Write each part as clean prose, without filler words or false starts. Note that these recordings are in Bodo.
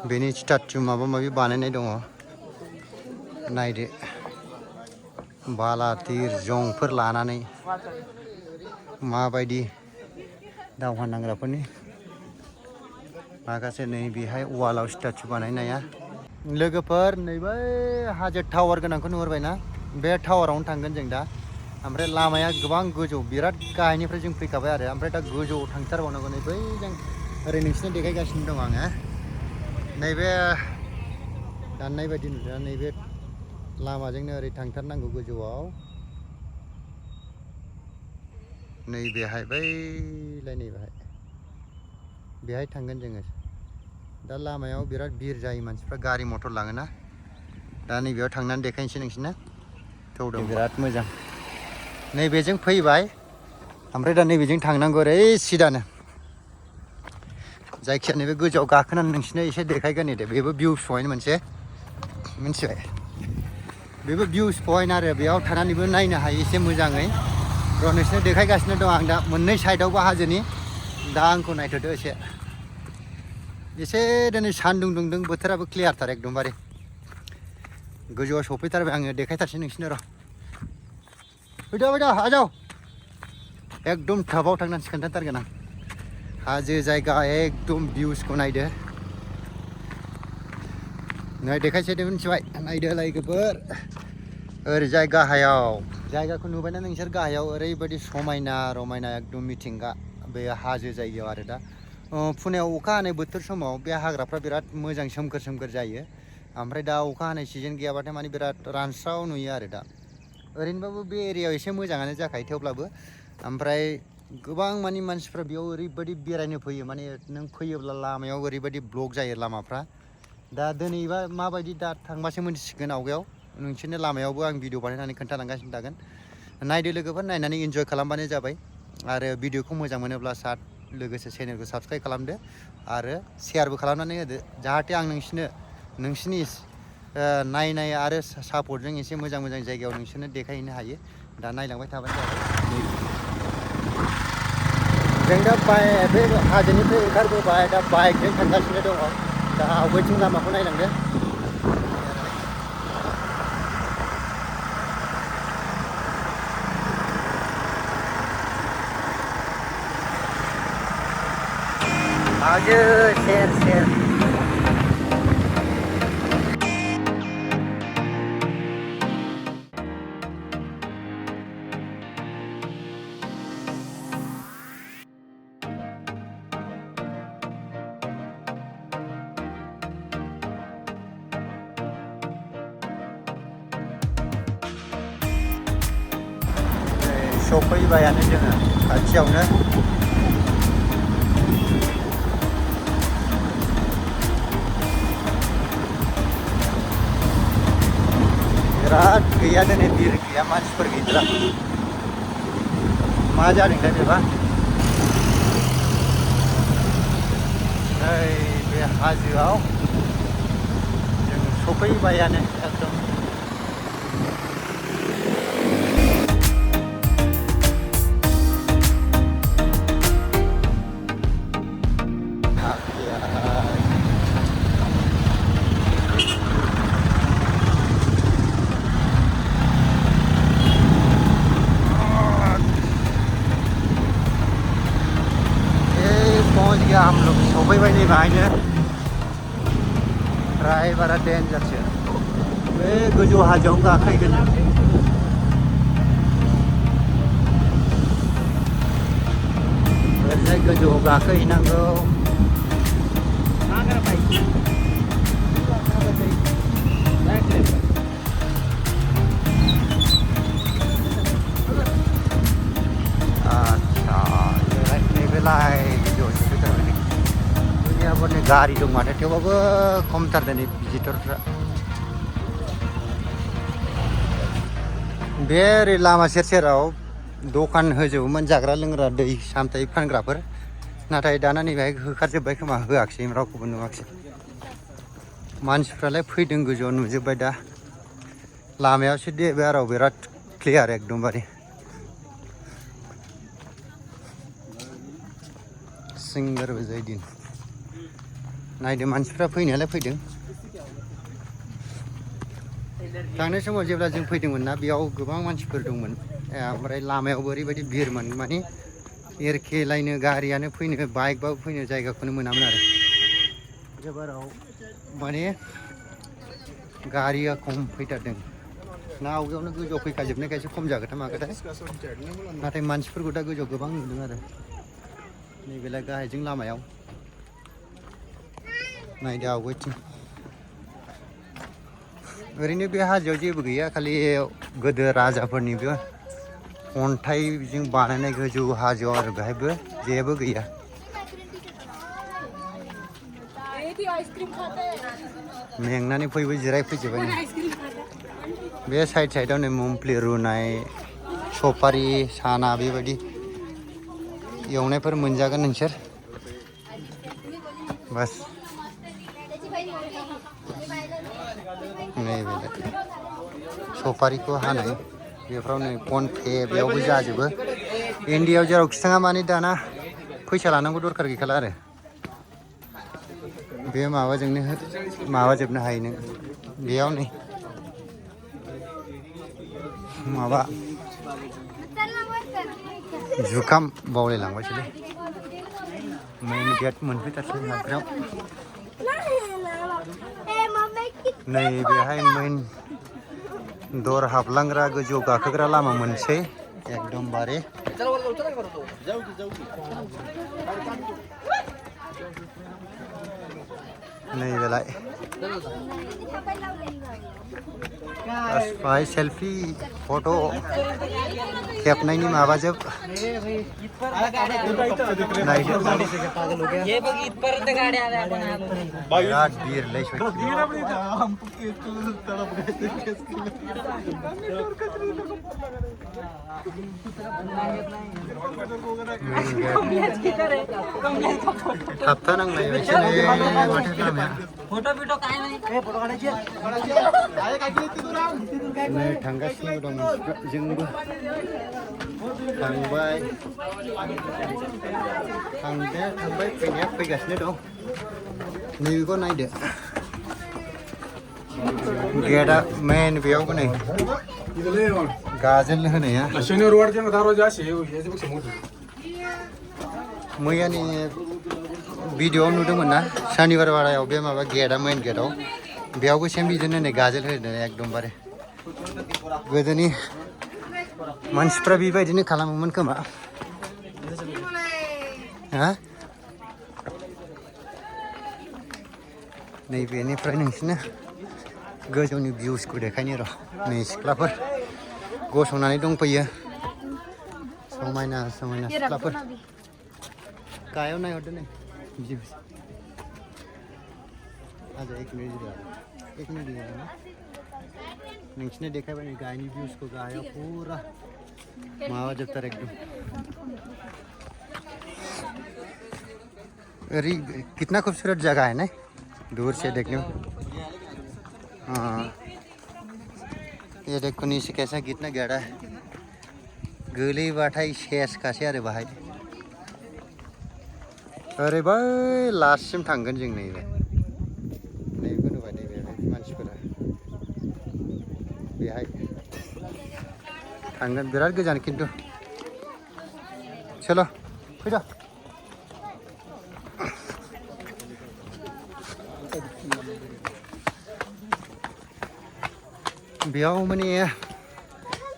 बेनि स्टार्टिं माबा माबि बानायनाय दङ नायदो बाला थिर जंफोर लानानै माबायदि दावहा नांग्राफोरनि माखासे नै बेहाय वालाव स्टार्टिं बानायनाया लोगोफोर नैबै हाजो टावार गोनांखौ नुहुरबायना बे टावारावनो थांगोन जों दा ओमफ्राय लामाया गोबां गोजौ बिराद गाहायनिफ्राय जों फैखाबाय आरो ओमफ्राय दा गोजौआव थांथारबावनांगौ नै बै जों ओरै नोंसिनो देखायगासिनो दं आङो नैबे दाननाय बायदि नुदों नैबे लामाजोंनो ओरै थांथारनांगौ गोजौआव नैबेहाय बैलाय नैबेहाय बेहाय थांगोन जोङो दा लामायाव बिराद भिर जायो मानसिफ्रा गारि मटर लाङोना दा नैबेयाव थांनानै देखायनोसै नोंसिनो थौदों बिराद मोजां नैबेजों फैबाय ओमफ्राय दा नैबेजों थांनांगौ ओरै सिदानो जायखिया नैबे गोजौआव गाखोनानै नोंसिनो एसे देखायगोन दे बेबो भिउस पइन्ट मोनसे मिथिबाय बेबो भिउस पइन्ट आरो बेयाव थानानैबो नायनो हायो एसे मोजाङै र' नोंसिनो देखायगासिनो दं आं दा मोननै साइडआवबो हाजोनि दा आंखौ नायथ'दो एसे दिनै सान्दुं दुंदों बोथोराबो क्लियारथार एकदमबारे गोजौआव सफैथारबाय आङो देखायथारसै नोंसिनो र' फैदो आजाव एकदम थाबाव थांनानैसो खोन्थाथारगोन आं हाजो जायगा एकदम भिउसखौ नायदो नै देखायसै दे मिथिबाय नायदो लोगोफोर ओरैजाय गाहायाव जायगाखौ नुबायना नोंसोर गाहायाव ओरैबायदि समायना रमायना एकदम मिथिंगा बे हाजो जायगायाव आरो दा फुनायाव अखा हानाय बोथोर समाव बे हाग्राफ्रा बिराद मोजां सोमखोर सोमखोर जायो ओमफ्राय दा अखा हानाय सिजन गैयाबाथाय माने बिराद रानस्राव नुयो आरो दा ओरैनोबाबो बे एरियायाव एसे मोजाङानो जाखायो थेवब्लाबो ओमफ्राय गोबां माने मानसिफ्रा बेयाव ओरैबायदि बेरायनो फैयो माने नों फैयोब्ला लामायाव ओरैबायदि ब्लक जायो लामाफ्रा दा दिनैबा माबायदि दा थांबासो मोनथिसिगोन आवगायाव नोंसोरनो लामायावबो आं भिडिअ बानायनानै खोन्थालांगासिनो थागोन नायदो लोगोफोर नायनानै इन्जय खालामबानो जाबाय आरो भिडिअखौ मोजां मोनोब्ला लोगोसे चेनेलखौ साबस्क्राइब खालामदो आरो शेयारबो खालामनानै होदो जाहाथे आं नोंसिनि नायनाय आरो सापर्टजों एसे मोजां मोजां जायगायाव नोंसोरनो देखायहैनो हायो दा नायलांबाय थाबानो जाबाय जों दा बे हाजोनिफ्राय ओंखारबोबाय दा बाइकजों थांगासिनो दङ दा आवगायथिं लामाखौ नायलांदो हाजो सेर सेर सफैबायानो जोङो खाथियावनो बिराद गैया दिनै भिर गैया मानसिफोर गैद्रा मा जादोंथाय बेबा नै बे हाजोआव जों सफैबायानो एकदम हम लोग सफैबाय नै बाहायनो फ्राय बारा डेन्जारसो बे गोजौ हाजोआव गाखोहैगोन ओरैजाय गोजौआव गाखोहैनांगौ आच्छा नैबेलाय गारि दं माथो थेवबाबो खमथार दिनै भिजिटरफ्रा बे ओरै लामा सेर सेराव दखान होजोबोमोन जाग्रा लोंग्रा दै सामथाइ फानग्राफोर नाथाय दाना नैबेहाय होखारजोब्बाय खोमा होआखिसै रावखौबो नुवाखिसै मानसिफ्रालाय फैदों गोजौआव नुजोब्बाय दा लामायावसो देबाय आरो बिराद क्लियार एकदमबारे सिंगार बजाय दिन नायदो मानसिफ्रा फैनायालाय फैदों थांनाय समाव जेब्ला जों फैदोंमोन ना बेयाव गोबां मानसिफोर दंमोन ओमफ्राय लामायावबो ओरैबायदि भिरमोन माने एरखेलायनो गारियानो फैनो बाइकबाबो फैनो जायगाखौनो मोनामोन आरो एबाराव माने गारिया खम फैथारदों ना आवगायावनो गोजौआव फैखाजोबनायखायसो खम जागोनथाय मागोनथाय नाथाय मानसिफोरखौ दा गोजौआव गोबां नुदों आरो नैबेलाय गाहायजों लामायाव नायदो आवगायथिं ओरैनो बे हाजोआव जेबो गैया खालि गोदो राजाफोरनि बे अन्थाइजों बानायनाय गोजौ हाजोआव आरो बेहायबो जेबो गैया मेंनानै फैबो जिरायफैजोबबाय बे साइडआव नै मुमफ्ले रुनाय सफारि साना बेबायदि एवनायफोर मोनजागोन नोंसोर बास नैबेलाय सफारिखौ हानाय बेफ्राव नै फन पे बेयावबो जाजोबो इन्डियायाव जेरावखि थाङा माने दाना फैसा लानांगौ दरखार गैखाला आरो बे माबाजोंनो माबाजोबनो हायो नों बेयाव नै माबा जुखाम बावलायलांबायसोलै मेन गेट मोनफैथारसै हाग्रायाव नै बेहाय मेन दर हाबलांग्रा गोजौ गाखोग्रा लामा मोनसै एकदमबारे नैबेलाय बाहाय सेल्फि फट' खेबनायनि माबाजोब बिराद भिरलै थाबथानांलाय फोटो बिटो काय नाही नै थांगासिनो दं जोंबो थांबाय फैनाया फैगासिनो दं नैबेखौ नायदो गेटआ मेन बेयावबो नै गाजोल होनाया मैयानि भिडिअआव नुदोंमोन ना शनिबार बारायाव बे माबा गेटआ मेन गेटआव बेयावबो सेम बिदिनो नै गाजोल होदों एकदमबारे गोदोनि मानसिफ्रा बेबायदिनो खालामोमोन खोमा हा नैबेनिफ्राय नोंसिनो गोजौनि भिउसखौ देखायनो र' नै सिख्लाफोर गसंनानै दंफैयो समायना समायना सिख्लाफोर गाहायाव नायहरदो नै भिउस आजा एक मिनिट नोंसिनो देखायबाय नै गाहायनि भिउसखौ गाहायाव पुरा माबाजोबथार एकदम अरे कितना खूबसूरत जगह है ना दूर से देखने में हाँ ये देखो नीचे कैसा कितना गहरा है गोली बाठाई शेष खासे आरो बाहाय अरे भाई लास्टसिम थांगोन जों नैबेखौ नुबाय नैबे मानसिफोरा बेहाय थांगोन बिराद गोजान खिन्थु चलो फैद बेयाव माने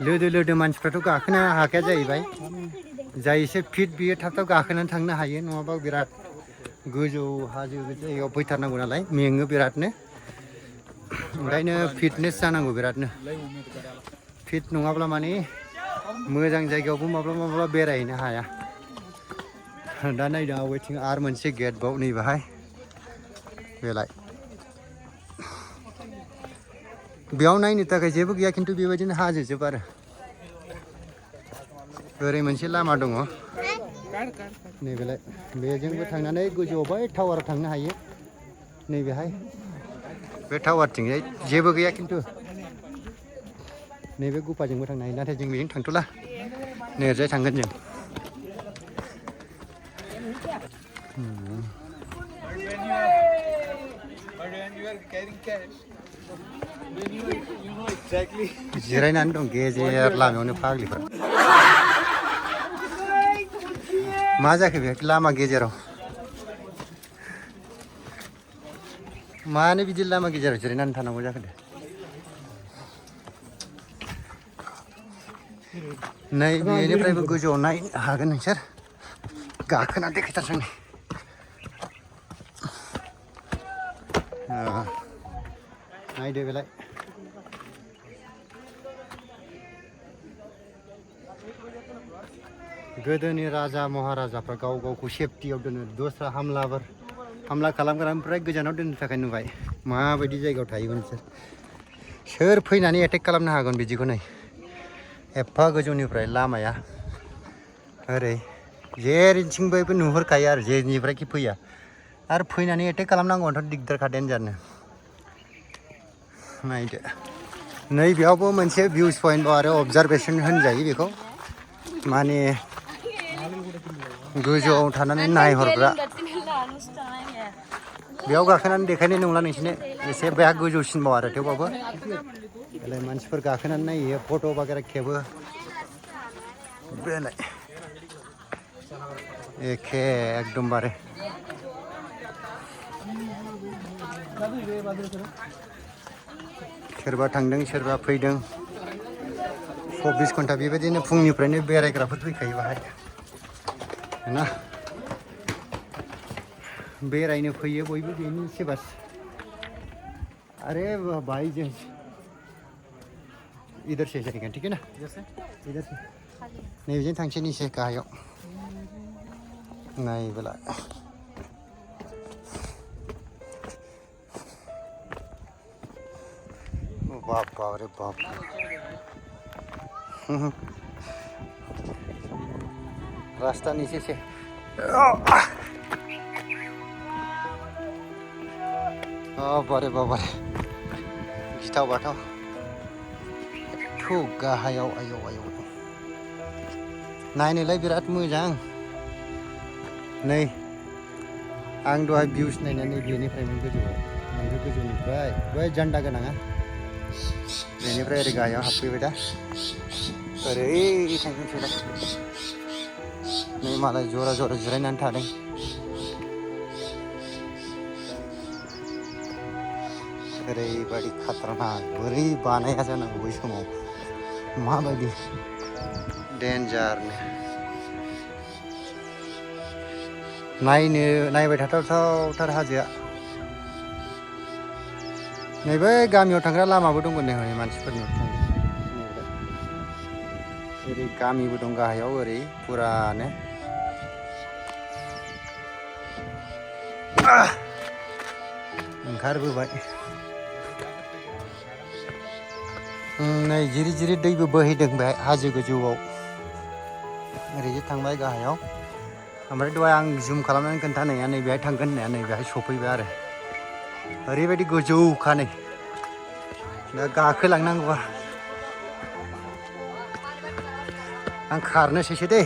लोदो मानसिफ्राथ' गाखोनो हाखाया जाहैबाय जाय एसे फिट बियो थाब थाब गाखोनानै थांनो हायो नङाबा बिराद गोजौ हाजो जायगायाव फैथारनांगौ नालाय मेङो बिरादनो ओंखायनो फिटनेस जानांगौ बिरादनो फिट नङाब्ला माने मोजां जायगायावबो माब्लाबा बेरायहैनो हाया दा नायदो आवगायथिं आरो मोनसे गेट बाव नैबेहाय बेलाय बेयाव नायनो थाखाय जेबो गैया खिन्थु बेबायदिनो हाजोजोब आरो ओरै मोनसे लामा दङ नैबेलाय बेजोंबो थांनानै गोजौआव बै टावाराव थांनो हायो नैबेहाय बे टावारथिंजाय जेबो गैया खिन्थु नैबे गुफाजोंबो थांनो हायो नाथाय जों बेजों थांथ'ला नैजाय थांगोन जों जिरायनानै दं गेजेर लामायावनो फाग्लिफोर मा जाखो बे लामा गेजेराव मानो बिदि लामा गेजेराव जिरायनानै थानांगौ जाखो दे नै बेनिफ्रायबो गोजौआव नायनो हागोन नोंसोर गाखोना देखायथारसै नै नायदो बेलाय गोदोनि राजा महाराजाफ्रा गाव गावखौ सेफटियाव दोनो दस्रा हामला खालामग्रानिफ्राय गोजानाव दोननो थाखाय नुबाय माबायदि जायगायाव थायोमोन बिसोर सोर फैनानै एटेक खालामनो हागोन बिदिखौ नै एफा गोजौनिफ्राय लामाया ओरै जेरैथिंबो नुहुरखायो आरो जेनिफ्रायखि फैया आरो फैनानै एटेक खालामनांगौआथ' दिगदारखा डेन्जारनो नायदो नै बेयावबो मोनसे भिउस पइन्ट आरो अबजारभेसन होनजायो बेखौ माने गोजौआव थानानै नायहरग्रा बेयाव गाखोनानै देखायनाय नंला नोंसिनो एसे बेहा गोजौसिनबाव आरो थेवबाबो बेलाय मानसिफोर गाखोनानै नायो फट' बागेरा खेबो बेलाय एखे एकदमबारे सोरबा थांदों सोरबा फैदों 24 घन्टा बेबायदिनो फुंनिफ्रायनो बेरायग्राफोर फैखायो बाहाय ना बेरायनो फैयो बयबो बेनिसो बास अरे भाई जो इधर से जाएगा ठीक है ना इधर से नहीं बिजन थांसै नीचे गाहायाव नायबोला बाप बाप रे बाप रास्ता नीचे से बारे बाबारे गिथाव बाथाव एथ' गाहायाव आयौ आयौ नायनोलाय बिराद मोजां नै आं दहाय भिउस नायनानै बेनिफ्रायनो गोजौआव नैबे गोजौनिफ्राय बै जान्दा गोनाङा बेनिफ्राय ओरै गाहायाव हाबफैबाय दा ओरै थांनोसै दा नै मालाय जरा जरा जिरायनानै थादों ओरैबायदि खाथारनाक बोरै बानाया जानांगौ बै समाव माबायदि डेन्जारनो नायबाय थाथावथार हाजोआ नैबे गामियाव थांग्रा लामाबो दंमोन नै मानसिफोरनि ओरै गामिबो दं गाहायाव ओरै पुरानो ओंखारबोबाय नै जिरि जिरि दैबो बोहैदों बे हाजो गोजौआव ओरैजे थांबाय गाहायाव ओमफ्राय दहाय आं जुम खालामनानै खोन्थानाया नै बेहाय थांगोन होननाया नै बेहाय सफैबाय आरो ओरैबायदि गोजौखा नै दा गाखोलांनांगौआ आं खारनोसैसो दे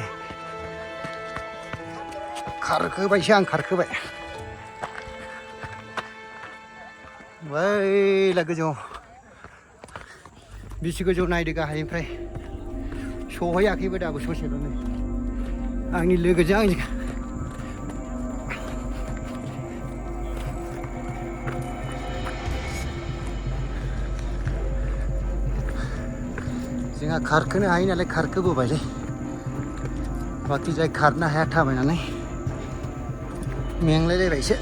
खारखोबायसो आं खारखोबाय बैला गोजौ बिसि गोजौ नायदो गाहायनिफ्राय सहैयाखैबो दाबो ससेल'नो आंनि लोगोजों आंजों जोंहा खारखोनो हायो नालाय खारखोबोबायलै बाखि जाय खारनो हाया थाबायनानै मेंलायलायबायसो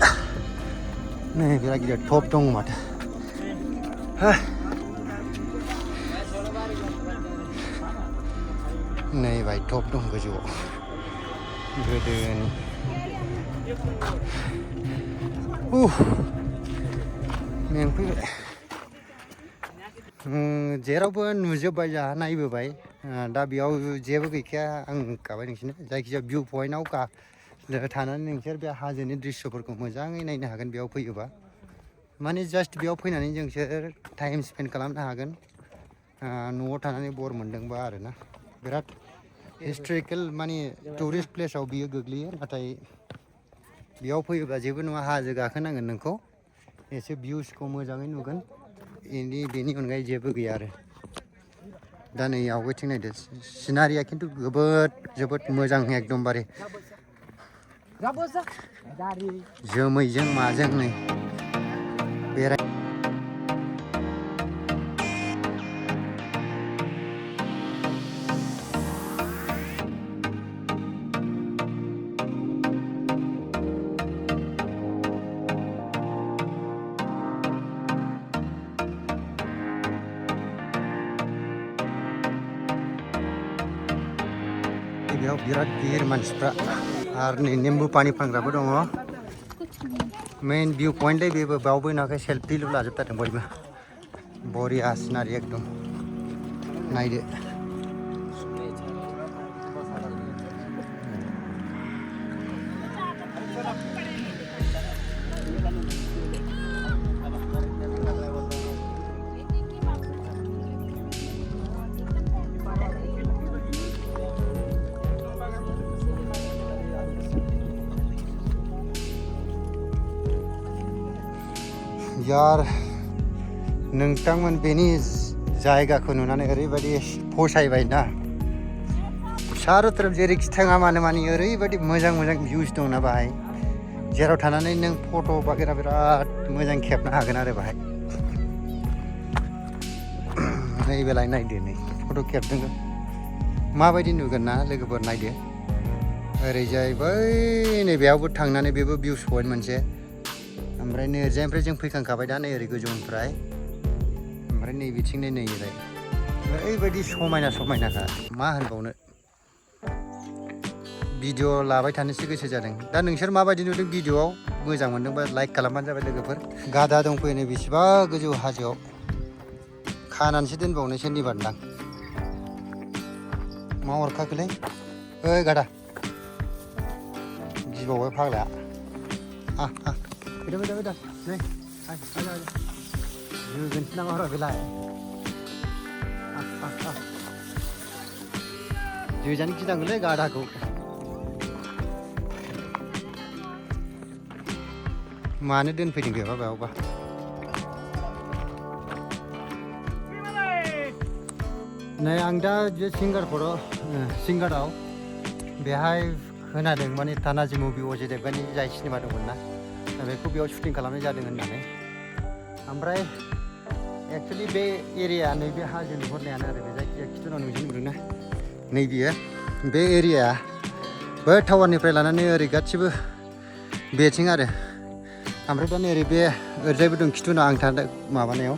नै बिराद गिदिर टप दङ माथो नै भाइ टप दं गोजौआव गोदोनि मेंफैबाय जेरावबो नुजोब्बाय जोंहा नायबोबाय दा बेयाव जेबो गैखाया आं होनखाबाय नोंसोरनो जायखिजाया भिउ पइन्टआव थानानै नोंसोर बे हाजोनि दृश्यफोरखौ मोजाङै नायनो हागोन बेयाव फैयोबा माने जास्ट बेयाव फैनानै जोंसोर टाइम स्पेन्ड खालामनो हागोन न'आव थानानै बर मोनदोंबा आरोना बिराद हिस्टरिकेल माने टुरिस्ट प्लेसाव बियो गोग्लैयो नाथाय बेयाव फैयोब्ला जेबो नङा हाजो गाखोनांगोन नोंखौ एसे भिउसखौ मोजाङै नुगोन बेनि अनगायै जेबो गैया आरो दा नै आवगायथिं नायदो सिनारिया खिन्थु जोबोद मोजां एकदमबारे जोमैजों माजों नै बेराय बेयाव बिराद गिदिर मानसिफ्रा आरो नै नेम्बु पानि फानग्राबो दङ मेन भिउ पइन्ट बेबो बावबो नाखै सेल्फिल' लाजोबथारदों बयबो बरिया सिनारि एकदम नायदो यार नोंथांमोन बेनि जायगाखौ नुनानै ओरैबायदि फसायबाय ना सारो तरफ जेरैखि थाङा मानो मानि ओरैबायदि मोजां भिउस दं ना बाहाय जेराव थानानै नों फट' बागेरा बिराद मोजां खेबनो हागोन आरो बाहाय नैबेलाय नायदो नै फट' खेबदों माबायदि नुगोन ना लोगोफोर नायदो ओरैजाय बै नैबेयावबो थांनानै बेबो भिउस पइन्ट मोनसे ओमफ्राय नै ओरैजायनिफ्राय जों फैखांखाबाय दा नै ओरै गोजौनिफ्राय ओमफ्राय नैबेथिं नै ओरै ओरैबायदि समायनाखा मा होनबावनो भिडिअ लाबाय थानोसो गोसो जादों दा नोंसोर माबायदि नुदों भिडिअआव मोजां मोनदोंबा लाइक खालामबानो जाबाय लोगोफोर गादा दंफैयो नै बेसेबा गोजौ हाजोआव खानानैसो दोनबावनो सोरनिबा दां मा अरखाखोलै ओइ गादा गिबावबाय फाग्लाया फैदा नै जोगोनसो नामा र' बेलाय जोजानो गिनांगौलै गादाखौ मानो दोनफैदों बेबा बेयावबा नै आं दा बे सिंगाराव बेहाय खोनादों माने तानाजी मुभि अजय देवगाननि जाय सिनेमा दंमोन ना बेखौ बेयाव शुटिं खालामनाय जादों होननानै ओमफ्राय एक्चुअलि बे एरिया नैबे हाजो नुहुरनायानो आरो बे जायखिजाया खिथुनाव नुजों नुदोंना नैबेयो बे एरियाया बै टावारनिफ्राय लानानै ओरै गासिबो बेथिं आरो ओमफ्राय दा नै ओरै बे ओरैजायबो दं खिथुनाव आं थानाय माबानायाव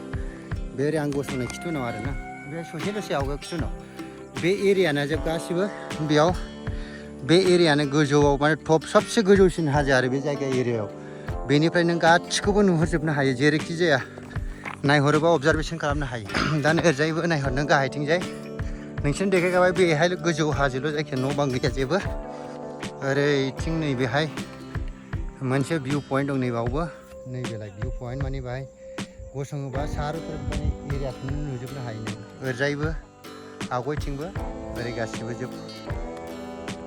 बे ओरै आं गसंनाय खिथुनाव आरोना बे ससे आवगायाव खिथुनाव बे एरियाना जोब गासिबो बेयाव बे एरियानो गोजौआव माने टप सबसे गोजौसिन हाजो आरो बे जायगा एरियायाव बेनिफ्राय नों गासिखौबो नुहुरजोबनो हायो जेरैखि जाया नायहरोबा अबजारभेसन खालामनो हायो दा ओरैजायबो नायहरनो गाहायथिंजाय नोंसोरनो देखायखाबाय बेहाय गोजौ हाजोल' जायखिया न' बां गैया जेबो ओरैथिं नैबेहाय मोनसे भिउ पइन्ट दं नैबावबो नैबेलाय भिउ पइन्ट माने बाहाय गसङोबा सारो माने एरियाखौनो नुजोबनो हायो नों ओरैजायबो आवगायथिंबो ओरै गासिबो जोब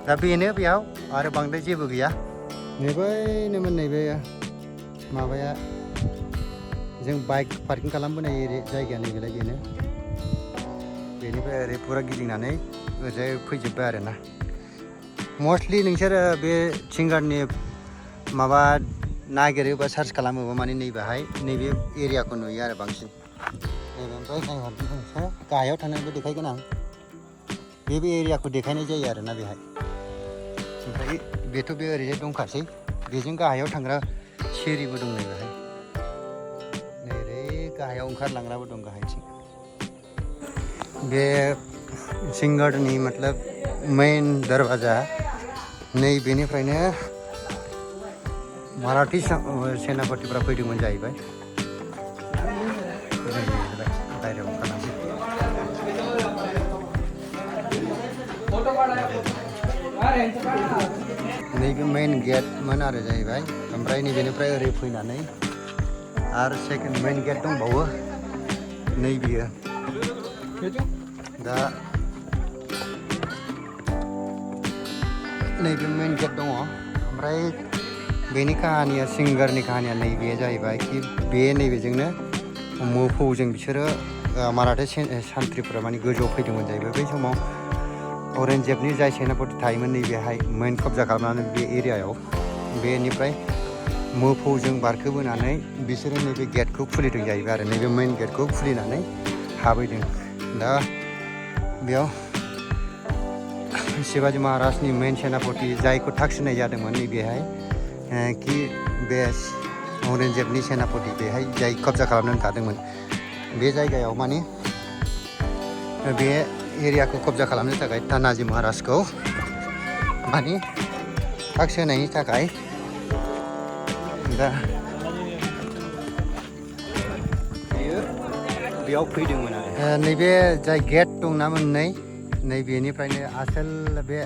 दा बेनो बेयाव आरो बांद्राय जेबो गैया नैबैनोमोन नैबे माबाया जों बाइक पार्किं खालामबोनाय जायगाया नैबेलाय बेनो बेनिफ्राय ओरै फुरा गिदिंनानै ओरैजाय फैजोब्बाय आरोना मस्टलि नोंसोर बे सिंगारनि माबा नागिरोबा सार्च खालामोबा माने नैबेहाय नैबे एरियाखौ नुयो आरो बांसिन नैबेनिफ्राय नायहरदों नोंसोर गाहायाव थांनानैबो देखायगोन आं बे एरियाखौ देखायनाय जायो आरोना बेहाय ओमफ्राय बेथ' बे ओरैजाय दंखासै बेजों गाहायाव थांग्रा सिरिबो दं नै बेहाय नै ओरै गाहायाव ओंखारलांग्राबो दं गाहायथिं बे सिंगारनि मतलब मेन दरवाजा नै बेनिफ्रायनो माराठी सेनापतिफ्रा फैदोंमोन जाहैबाय बायह्रायाव ओंखारलांसै नैबे मेन गेटमोन आरो जाहैबाय ओमफ्राय नैबेनिफ्राय ओरै फैनानै आरो सेकेन्ड मेन गेट दंबावो नैबेयो दा नैबे मेन गेट दङ ओमफ्राय बेनि काहानिया सिंगारनि काहानिया नैबे जाहैबाय कि बे नैबेजोंनो मोफौजों बिसोरो माराठा सान्थ्रिफोरा माने गोजौआव फैदोंमोन जाहैबाय बै समाव औरंगजेबनि जाय सेनापति थायोमोन नैबेहाय मेन कब्जा खालामनानै बे एरियायाव बेनिफ्राय मोफौजों बारखोबोनानै बिसोरो नैबे गेटखौ खुलिदों जाहैबाय आरो नैबे मेन गेटखौ खुलिनानै हाबैदों दा बेयाव शिवाजी महाराजनि मेन सेनापति जायखौ थाखसिनाय जादोंमोन नैबेहाय कि बे औरंगजेबनि सेनापति बेहाय जाय कब्जा खालामनानै थादोंमोन बे जायगायाव माने बे एरियाखौ कब्जा खालामनो थाखाय तानाजी महाराजखौ माने थाक्स होनायनि थाखाय दा बेयाव फैदोंमोन आरो नैबे जाय गेट दंना मोननै नैबेनिफ्रायनो आसोल बे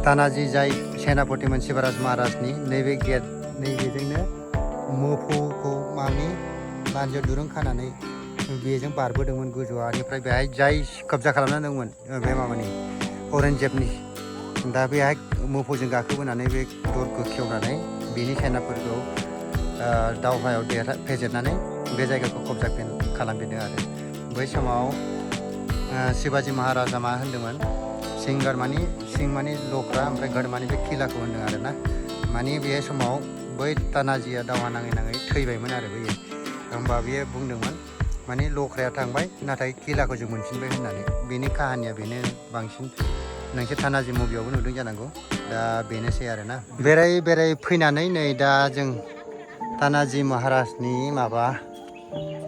तानाजी जाय सेनापतिमोन शिवराज महाराजनि नैबे गेट नैबेजोंनो मोफौखौ माने लान्जायाव दुरुं खानानै बेजों बारबोदोंमोन गोजौआनिफ्राय बेहाय जाय कब्जा खालामनानै दंमोन बे माबानि औरंगजेबनि दा बेहाय मोफौजों गाखोबोनानै बे दरखौ खेवनानै बिनि सेनाफोरखौ दावहायाव फेजेननानै बे जायगाखौ कब्जा खालामफिनदों आरो बै समाव शिवाजी महाराजा मा होनदोंमोन सिंगार माने सिं माने लख्रा ओमफ्राय गढ़ माने बे किलाखौ होनदों आरो ना माने बे समाव बै तानाजीया दावहा नाङै नाङै थैबायमोन आरो बैयो होमबा बेयो बुंदोंमोन माने लख्राया थांबाय नाथाय किलाखौ जों मोनफिनबाय होननानै बेनि काहानिया बेनो बांसिन नोंसोर तानाजी मुभियावबो नुदों जानांगौ दा बेनोसै आरो ना बेराय फैनानै नै दा जों तानाजी महाराजनि माबा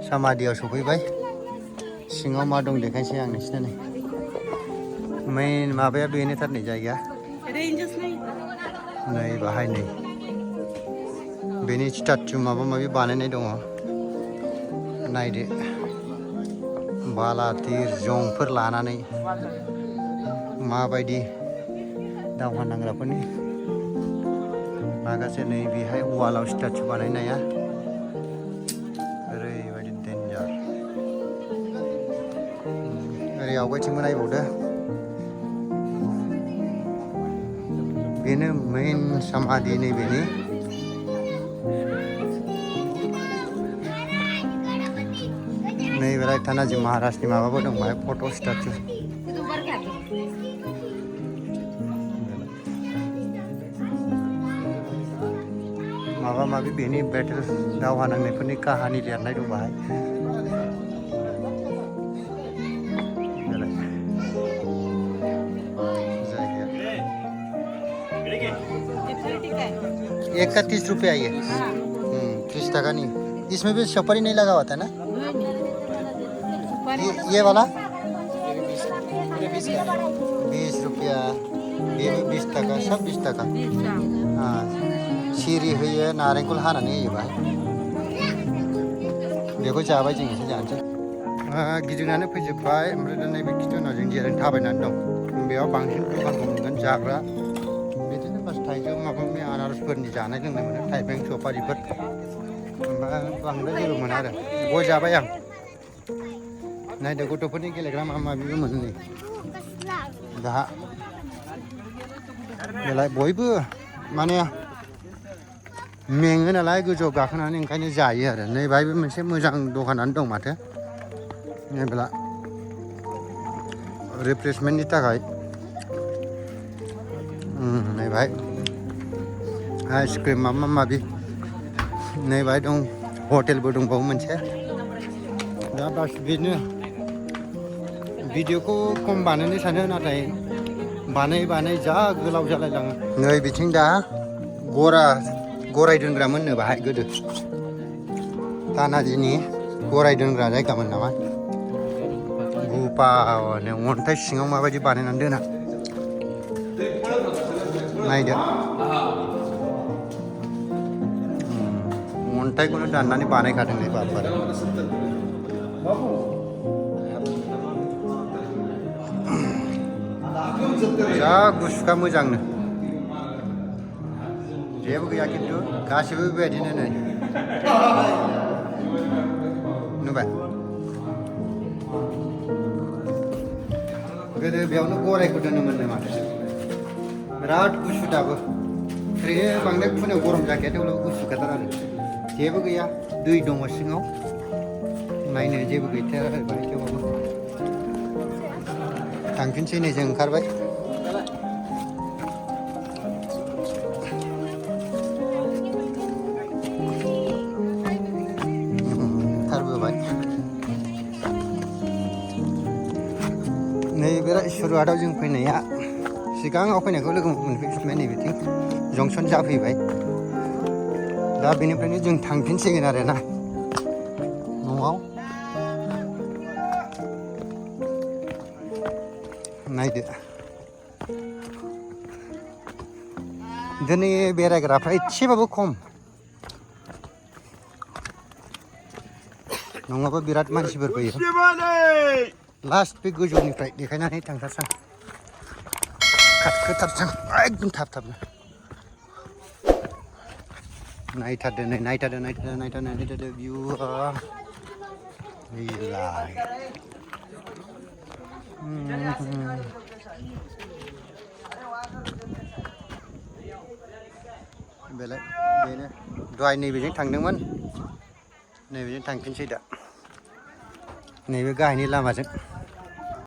समाधियाव सफैबाय सिङाव मा दं देखायसै आं नोंसोरनो नै मेन माबाया बेनोथार नै जायगाया नै बाहाय नै बेनि स्टाचु माबा माबि बानायनाय दङ नायदो बाला थिर जंफोर लानानै माबायदि दावहा नांग्राफोरनि माखासे नै बेहाय वालाव स्टाचु बानायनाया ओरैबायदि डेन्जार ओरै आवगायथिंबो नायबावदो बेनो मेन समाधि नैबेनि नैबेलाय तानाजी महाराजनि माबाबो दं बाहाय फट' स्टाचु माबा माबि बेनि बेटेल दावहा नांनायफोरनि काहानि लिरनाय दं बाहाय एक का 30 रुपया ये 30 टका नहीं इसमें भी सुपारी नहीं लगा हुआ था ना ये वाला 20 रुपया ये भी 20 टका सब 20 टका हाँ सिरि होयो नारेंखल हानानै होयो बाहाय बेखौ जाबाय जों एसे जानोसै गिदिंनानै फैजोबबाय ओमफ्राय दा नैबे खिथुनाव जों जिरायनो थाबायनानै दं बेयाव बांसिन दखानखौ मोनगोन जाग्रा बिदिनो बास थाइजौ माबा माबि आनारसफोरनि जानाय लोंनाय मोनो थाइबें सफारिफोर ओमफ्राय बांद्राय जेबो मोना आरो गय जाबाय आं नायदो गथ'फोरनि गेलेग्रा माबा माबिबो मोनो नै दा बेलाय बयबो माने मेङो नालाय गोजौआव गाखोनानै ओंखायनो जायो आरो नै बाहायबो मोनसे मोजां दखानानो दं माथो नैबेला रिफ्रेशमेन्टनि थाखाय नै बाहाय आइसक्रिम माबा माबि नै बाहाय दं हटेलबो दंबावो मोनसे दा बास बेनो भिडिअखौ खम बानायनो सानो नाथाय बानाय जा गोलाव जालायलाङो नै बिथिं दा गराय दोनग्रामोननो बाहाय गोदो तानाजीनि गराय दोनग्रा जायगामोन नामा गुफानो अन्थाइ सिङाव माबायदि बानायनानै दोना नायदो अन्थाइखौनो दाननानै बानायखादों नै बाबारे जा गुसुखा मोजांनो जेबो गैया खिन्थु गासिबो बेबायदिनो नै नुबाय गोदो बेयावनो गरायखौ दोनोमोननो माथो बिराद गुसु दाबो ओरैनो बांद्राय फुनायाव गरम जाखाया थेवब्लाबो गुसुखाथार आरो जेबो गैया दै दङ सिङाव नायनो जेबो गैथारा आरो बाहाय थेवबाबो थांफिनसै नै जों ओंखारबाय ओंखारबोबाय नै बे सुरहाटआव जों फैनाया सिगाङाव फैनायखौ लोगो मोनफैफिनबाय नैबेथिं जंसन जाफैबाय दा बेनिफ्रायनो जों थांफिनसिगोन आरो ना न'आव नायदो दिनै बेरायग्राफ्रा एसेबाबो खम नङाबा बिराद मानसिफोर फैयो लास्ट बे गोजौनिफ्राय देखायनानै थांथारसां खाथखोथारसां एकदम थाब थाबनो नायथारदो नै नायथारदो भिउआ गैलाय बेलाय बेनो दहाय नैबेजों थांदोंमोन नैबेजों थांफिनसै दा नैबे गाहायनि लामाजों